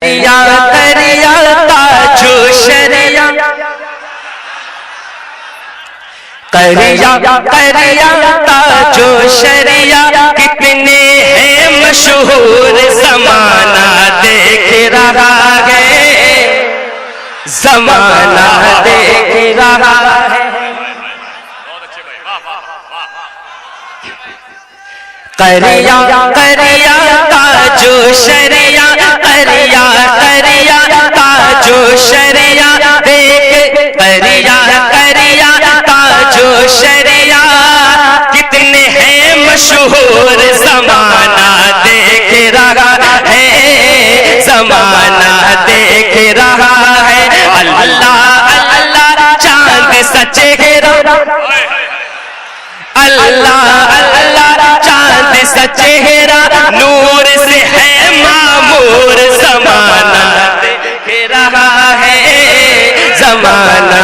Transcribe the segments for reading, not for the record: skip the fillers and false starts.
یا دریا تاجو شریا کریا کریا تاجو شریا کتنے ہیں مشہور زمانہ دیکھ رہا ہے زمانہ دیکھ رہا ہے کریا کریا تاجو شریا کریا کریا تاجو شریا دیکھ کریا کریا تاجو شریا کتنے ہیں مشہور زمانہ دیکھ رہا ہے زمانہ دیکھ رہا ہے اللہ اللہ چاند سا چہرہ اللہ اللہ چاند سا چہرہ نور سے ہے معمور زمانہ دیکھ رہا ہے زمانہ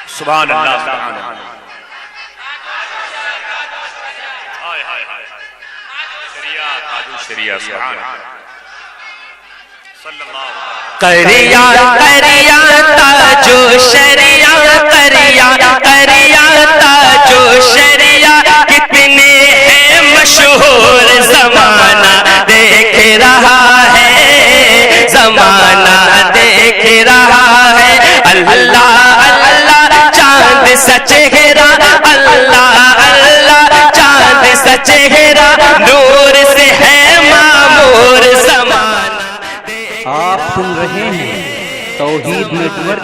سبحان اللہ سبحان اللہ کریا کریا تاجو شریا کریا کریا تاجو شریا کتنے ہیں مشہور زمانہ دیکھ رہا ہے زمانہ دیکھ رہا ہے اللہ اللہ چاند سا چہرہ اللہ اللہ چاند سا چہرہ نور سے ہے معمور زمانہ آپ سن رہے ہیں توحید نیٹ ورک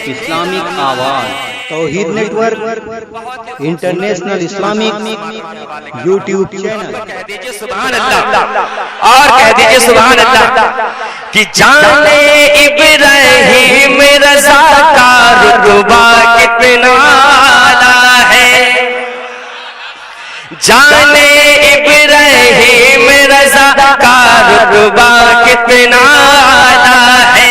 کی Islamic Awaz Tawheed network international Islamic YouTube channel کہہ دیجئے سبحان اللہ اور کہہ دیجئے سبحان اللہ کہ جان ابراہیم رضا کا رتبہ کتنا اعلیٰ ہے جان ابراہیم رضا کا رتبہ کتنا اعلیٰ ہے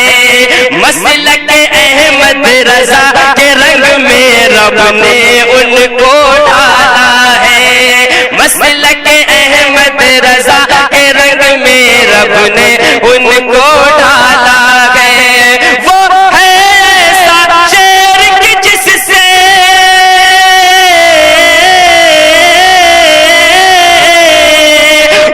مسلک احمد رضا کے رنگ میں رب نے ان کو ڈالا ہے مسلک احمد رضا کے رنگ میں رب نے ان کو ڈالا ہے وہ ہے ایسا شیر کہ جس سے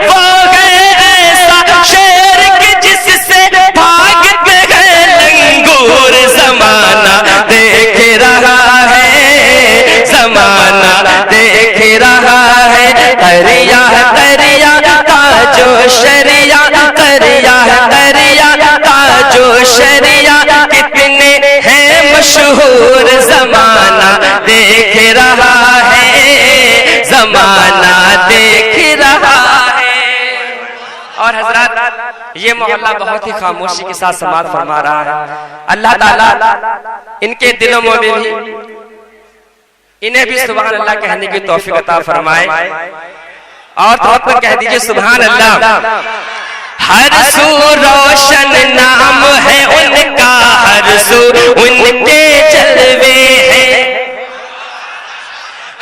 وہ ہے ایسا شیر کہ جس سے بھاگتے ہیں لنگور زمانہ دیکھ رہا ہے زمانہ دیکھ رہا ہے کریا کریا تاجو شریا کریا کریا تاجو شریا کتنے ہیں مشہور زمانہ دیکھ رہا ہے زمانہ دیکھ رہا ہے اور حضرات یہ محلہ بہت ہی خاموشی کے ساتھ سماعت فرما رہا ہے اللہ تعالیٰ ان کے دلوں میں بھی انہیں بھی سبحان اللہ کہنے کی توفیق عطا فرمائے اور تو پر کہہ دیجئے سبحان اللہ ہر سو روشن نام ہے ان کا ہر سو ان کے جلوے ہیں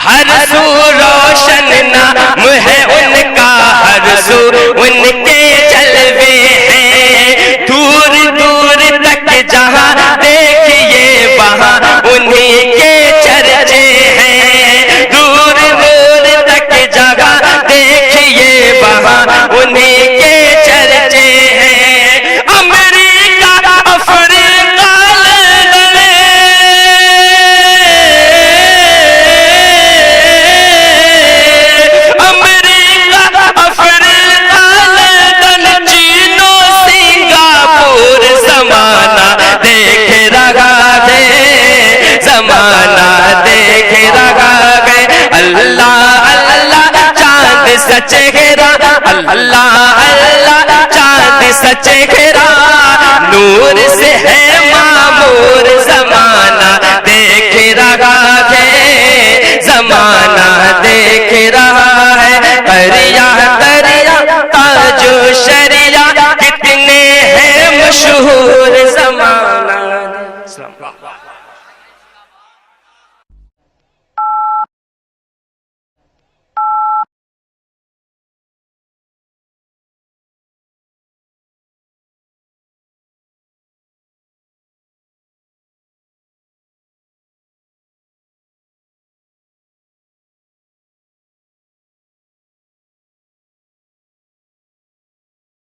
ہر سو روشن نام ہے ان کا ہر سو ان کے جلوے ہیں دور دور تک جہاں دیکھیے وہاں انہی کے چرچے ہیں دور دور تک جگہ دیکھیے وہاں انہی کے چرچے ہیں امریکہ افریقہ امریکہ افریقہ لندن چین و سنگاپور زمانہ دیکھ رہا ہے زمانہ دیکھ رہا ہے اللہ اللہ چاند سا چہرہ اللہ اللہ چاند سا چہرہ نور سے ہے معمور زمانہ